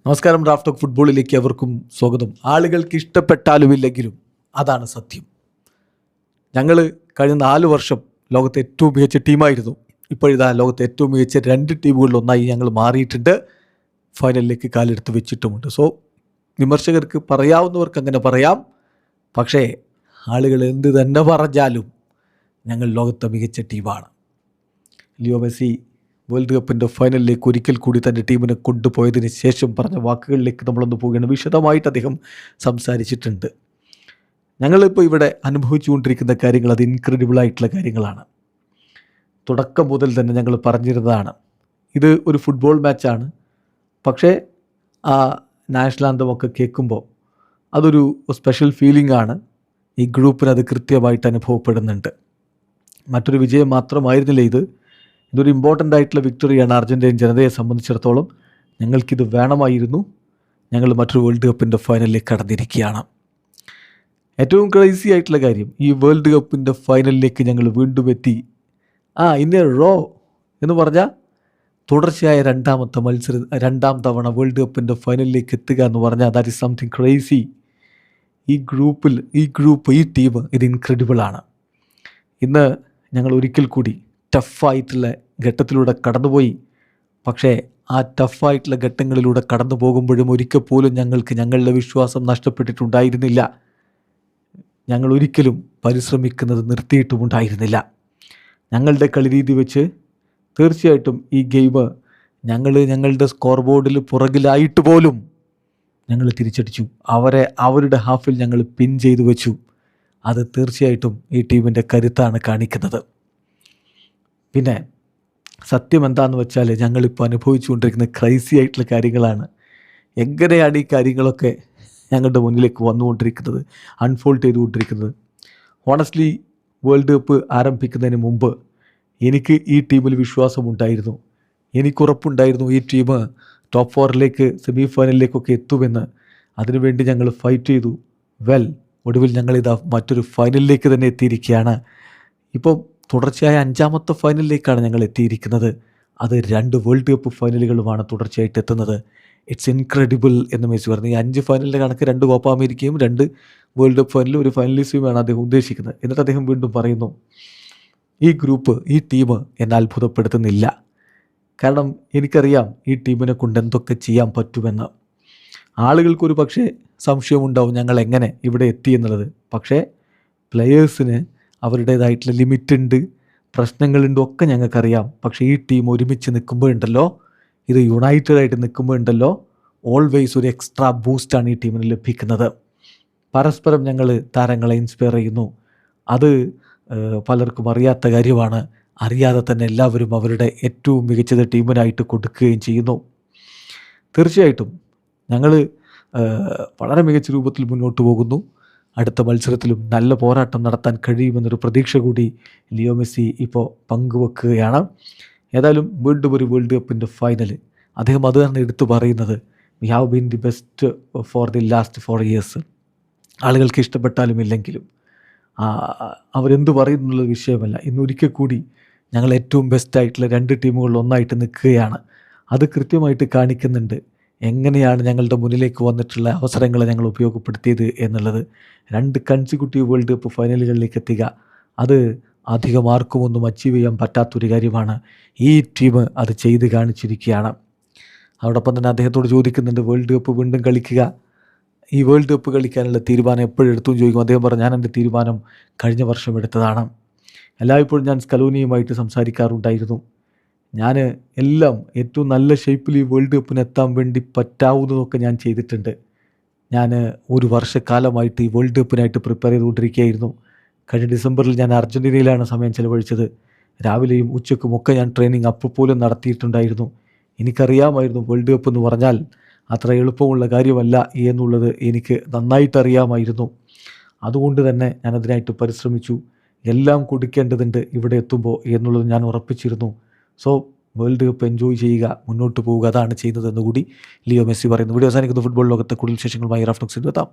നമസ്കാരം. Raf talk ഫുട്ബോളിലേക്ക് അവർക്കും സ്വാഗതം. ആളുകൾക്ക് ഇഷ്ടപ്പെട്ടാലും ഇല്ലെങ്കിലും അതാണ് സത്യം. ഞങ്ങൾ കഴിഞ്ഞ 4 വർഷം ലോകത്തെ ഏറ്റവും മികച്ച ടീമായിരുന്നു. ഇപ്പോഴിതാ ലോകത്തെ ഏറ്റവും മികച്ച 2 ടീമുകളിലൊന്നായി ഞങ്ങൾ മാറിയിട്ടുണ്ട്. ഫൈനലിലേക്ക് കാലെടുത്ത് വെച്ചിട്ടുമുണ്ട്. സോ വിമർശകർക്ക് പറയാവുന്നവർക്ക് അങ്ങനെ പറയാം. പക്ഷേ ആളുകൾ എന്ത് തന്നെ പറഞ്ഞാലും ഞങ്ങൾ ലോകത്തെ മികച്ച ടീമാണ്. ലിയോ മെസ്സി വേൾഡ് കപ്പിൻ്റെ ഫൈനലിലേക്ക് ഒരിക്കൽ കൂടി തൻ്റെ ടീമിനെ കൊണ്ടുപോയതിന് ശേഷം പറഞ്ഞ വാക്കുകളിലേക്ക് നമ്മളൊന്ന് പോവുകയാണ്. വിശദമായിട്ട് അദ്ദേഹം സംസാരിച്ചിട്ടുണ്ട്. ഞങ്ങളിപ്പോൾ ഇവിടെ അനുഭവിച്ചുകൊണ്ടിരിക്കുന്ന കാര്യങ്ങൾ അത് ഇൻക്രെഡിബിളായിട്ടുള്ള കാര്യങ്ങളാണ്. തുടക്കം മുതൽ തന്നെ ഞങ്ങൾ പറഞ്ഞിരുന്നതാണ്, ഇത് ഒരു ഫുട്ബോൾ മാച്ചാണ്. പക്ഷേ ആ നാഷണൽ ആന്തമൊക്കെ കേൾക്കുമ്പോൾ അതൊരു സ്പെഷ്യൽ ഫീലിംഗ് ആണ്. ഈ ഗ്രൂപ്പിന് അത് കൃത്യമായിട്ട് അനുഭവപ്പെടുന്നുണ്ട്. മറ്റൊരു വിജയം മാത്രമായിരുന്നില്ല ഇതൊരു ഇമ്പോർട്ടൻ്റ് ആയിട്ടുള്ള വിക്ടറിയാണ് അർജൻറ്റീൻ ജനതയെ സംബന്ധിച്ചിടത്തോളം. ഞങ്ങൾക്കിത് വേണമായിരുന്നു. ഞങ്ങൾ മറ്റൊരു വേൾഡ് കപ്പിൻ്റെ ഫൈനലിലേക്ക് കടന്നിരിക്കുകയാണ്. ഏറ്റവും ക്രൈസി ആയിട്ടുള്ള കാര്യം, ഈ വേൾഡ് കപ്പിൻ്റെ ഫൈനലിലേക്ക് ഞങ്ങൾ വീണ്ടും എത്തി. ഇൻ എ റോ എന്ന് പറഞ്ഞാൽ തുടർച്ചയായ രണ്ടാം തവണ വേൾഡ് കപ്പിൻ്റെ ഫൈനലിലേക്ക് എത്തുക എന്ന് പറഞ്ഞാൽ ദാറ്റ് ഈസ് സംതിങ് ക്രൈസി. ഈ ടീം ഇത് ഇൻക്രെഡിബിളാണ്. ഇന്ന് ഞങ്ങൾ ഒരിക്കൽ കൂടി ടഫായിട്ടുള്ള ഘട്ടത്തിലൂടെ കടന്നുപോയി. പക്ഷേ ആ ടഫായിട്ടുള്ള ഘട്ടങ്ങളിലൂടെ കടന്നു പോകുമ്പോഴും ഒരിക്കൽ പോലും ഞങ്ങളുടെ വിശ്വാസം നഷ്ടപ്പെട്ടിട്ടുണ്ടായിരുന്നില്ല. ഞങ്ങൾ ഒരിക്കലും പരിശ്രമിക്കുന്നത് നിർത്തിയിട്ടുമുണ്ടായിരുന്നില്ല. ഞങ്ങളുടെ കളിരീതി വെച്ച് തീർച്ചയായിട്ടും ഈ ഗെയിം ഞങ്ങളുടെ സ്കോർ ബോർഡിൽ പുറകിലായിട്ട് പോലും ഞങ്ങൾ തിരിച്ചടിച്ചു. അവരുടെ ഹാഫിൽ ഞങ്ങൾ പിൻ ചെയ്തു വെച്ചു. അത് തീർച്ചയായിട്ടും ഈ ടീമിൻ്റെ കരുത്താണ് കാണിക്കുന്നത്. പിന്നെ സത്യം എന്താണെന്ന് വെച്ചാൽ ഞങ്ങളിപ്പോൾ അനുഭവിച്ചുകൊണ്ടിരിക്കുന്ന ക്രൈസി ആയിട്ടുള്ള കാര്യങ്ങളാണ്. എങ്ങനെയാണ് ഈ കാര്യങ്ങളൊക്കെ ഞങ്ങളുടെ മുന്നിലേക്ക് വന്നുകൊണ്ടിരിക്കുന്നത്, അൺഫോൾഡ് ചെയ്തുകൊണ്ടിരിക്കുന്നത്? ഹോണസ്റ്റ്ലി വേൾഡ് കപ്പ് ആരംഭിക്കുന്നതിന് മുമ്പ് എനിക്ക് ഈ ടീമിൽ വിശ്വാസമുണ്ടായിരുന്നു. എനിക്കുറപ്പുണ്ടായിരുന്നു ഈ ടീം ടോപ്പ് 4ലേക്ക് സെമി ഫൈനലിലേക്കൊക്കെ എത്തുമെന്ന്. അതിനുവേണ്ടി ഞങ്ങൾ ഫൈറ്റ് ചെയ്തു. ഒടുവിൽ ഞങ്ങളിതാ മറ്റൊരു ഫൈനലിലേക്ക് തന്നെ എത്തിയിരിക്കുകയാണ്. ഇപ്പം തുടർച്ചയായ 5ാമത്തെ ഫൈനലിലേക്കാണ് ഞങ്ങൾ എത്തിയിരിക്കുന്നത്. അത് 2 വേൾഡ് കപ്പ് ഫൈനലുകളുമാണ് തുടർച്ചയായിട്ട് എത്തുന്നത്. ഇറ്റ്സ് ഇൻക്രെഡിബിൾ എന്ന് മെസ്സി പറഞ്ഞു. ഈ 5 ഫൈനലിൻ്റെ കണക്ക് 2 കോപ്പ അമേരിക്കയും 2 വേൾഡ് കപ്പ് ഫൈനലും ഒരു ഫൈനലിസ്റ്റുമാണ് അദ്ദേഹം ഉദ്ദേശിക്കുന്നത്. എന്നിട്ട് അദ്ദേഹം വീണ്ടും പറയുന്നു, ഈ ടീം എന്നെ അത്ഭുതപ്പെടുത്തുന്നില്ല. കാരണം എനിക്കറിയാം ഈ ടീമിനെ കൊണ്ട് എന്തൊക്കെ ചെയ്യാൻ പറ്റുമെന്ന്. ആളുകൾക്കൊരു പക്ഷേ സംശയമുണ്ടാവും ഞങ്ങൾ എങ്ങനെ ഇവിടെ എത്തി എന്നുള്ളത്. പക്ഷേ പ്ലെയേഴ്സിന് അവരുടേതായിട്ടുള്ള ലിമിറ്റുണ്ട്, പ്രശ്നങ്ങളുണ്ട്, ഒക്കെ ഞങ്ങൾക്കറിയാം. പക്ഷേ ഈ ടീം ഒരുമിച്ച് നിൽക്കുമ്പോഴുണ്ടല്ലോ, ഇത് യുണൈറ്റഡായിട്ട് നിൽക്കുമ്പോഴുണ്ടല്ലോ, ഓൾവേസ് ഒരു എക്സ്ട്രാ ബൂസ്റ്റാണ് ഈ ടീമിന് ലഭിക്കുന്നത്. പരസ്പരം ഞങ്ങൾ താരങ്ങളെ ഇൻസ്പയർ ചെയ്യുന്നു. അത് പലർക്കും അറിയാത്ത കാര്യമാണ്. അറിയാതെ തന്നെ എല്ലാവരും അവരുടെ ഏറ്റവും മികച്ചത് ടീമിനായിട്ട് കൊടുക്കുകയും ചെയ്യുന്നു. തീർച്ചയായിട്ടും ഞങ്ങൾ വളരെ മികച്ച രൂപത്തിൽ മുന്നോട്ട് പോകുന്നു. അടുത്ത മത്സരത്തിലും നല്ല പോരാട്ടം നടത്താൻ കഴിയുമെന്നൊരു പ്രതീക്ഷ കൂടി ലിയോ മെസ്സി ഇപ്പോൾ പങ്കുവെക്കുകയാണ്. ഏതായാലും വീണ്ടും ഒരു വേൾഡ് കപ്പിൻ്റെ ഫൈനൽ, അദ്ദേഹം അത് തന്നെ എടുത്തു പറയുന്നത്, we have been the best for the last 4 years. ആളുകൾക്ക് ഇഷ്ടപ്പെട്ടാലും ഇല്ലെങ്കിലും അവരെന്ത് പറയുന്നുള്ള വിഷയമല്ല. ഇന്നൊരിക്കൽ കൂടി ഞങ്ങൾ ഏറ്റവും ബെസ്റ്റായിട്ടുള്ള 2 ടീമുകളിൽ ഒന്നായിട്ട് നിൽക്കുകയാണ്. അത് കൃത്യമായിട്ട് കാണിക്കുന്നുണ്ട് എങ്ങനെയാണ് ഞങ്ങളുടെ മുന്നിലേക്ക് വന്നിട്ടുള്ള അവസരങ്ങളെ ഞങ്ങൾ ഉപയോഗപ്പെടുത്തിയത് എന്നുള്ളത്. 2 കൺസിക്യൂട്ടീവ് വേൾഡ് കപ്പ് ഫൈനലുകളിലേക്ക് എത്തുക, അത് അധികം ആർക്കും ഒന്നും അച്ചീവ് ചെയ്യാൻ പറ്റാത്തൊരു കാര്യമാണ്. ഈ ടീം അത് ചെയ്ത് കാണിച്ചിരിക്കുകയാണ്. അതോടൊപ്പം തന്നെ അദ്ദേഹത്തോട് ചോദിക്കുന്നുണ്ട്, വേൾഡ് കപ്പ് വീണ്ടും കളിക്കുക, ഈ വേൾഡ് കപ്പ് കളിക്കാനുള്ള തീരുമാനം എപ്പോഴെടുത്തു ചോദിക്കും. അദ്ദേഹം പറഞ്ഞു, ഞാൻ എൻ്റെ തീരുമാനം കഴിഞ്ഞ വർഷം എടുത്തതാണ്. എല്ലായ്പ്പോഴും ഞാൻ സ്കലോനിയുമായിട്ട് സംസാരിക്കാറുണ്ടായിരുന്നു. ഞാൻ എല്ലാം ഏറ്റവും നല്ല ഷേപ്പിൽ ഈ വേൾഡ് കപ്പിന് എത്താൻ വേണ്ടി പറ്റാവുന്നതൊക്കെ ഞാൻ ചെയ്തിട്ടുണ്ട്. ഞാൻ ഒരു വർഷക്കാലമായിട്ട് ഈ വേൾഡ് കപ്പിനായിട്ട് പ്രിപ്പയർ ചെയ്തുകൊണ്ടിരിക്കുകയായിരുന്നു. കഴിഞ്ഞ ഡിസംബറിൽ ഞാൻ അർജൻറ്റീനയിലാണ് സമയം ചിലവഴിച്ചത്. രാവിലെയും ഉച്ചക്കുമൊക്കെ ഞാൻ ട്രെയിനിങ് അപ്പോൾ പോലും നടത്തിയിട്ടുണ്ടായിരുന്നു. എനിക്കറിയാമായിരുന്നു വേൾഡ് കപ്പ് എന്ന് പറഞ്ഞാൽ അത്ര എളുപ്പമുള്ള കാര്യമല്ല എന്നുള്ളത് എനിക്ക് നന്നായിട്ട് അറിയാമായിരുന്നു. അതുകൊണ്ട് തന്നെ ഞാൻ അതിനായിട്ട് പരിശ്രമിച്ചു. എല്ലാം കൊടുക്കേണ്ടതുണ്ട് ഇവിടെ എത്തുമ്പോൾ എന്നുള്ളത് ഞാൻ ഉറപ്പിച്ചിരുന്നു. സോ വേൾഡ് കപ്പ് എൻജോയ് ചെയ്യുക, മുന്നോട്ട് പോവുക, അതാണ് ചെയ്യുന്നതെന്ന് കൂടി ലിയോ മെസ്സി പറയുന്നു. വീഡിയോ അവസാനിക്കുന്ന ഫുട്ബോൾ ലോകത്തെ കൂടുതൽ വിശേഷങ്ങളുമായി റാഫ് ടോക്സിൽ എത്താം.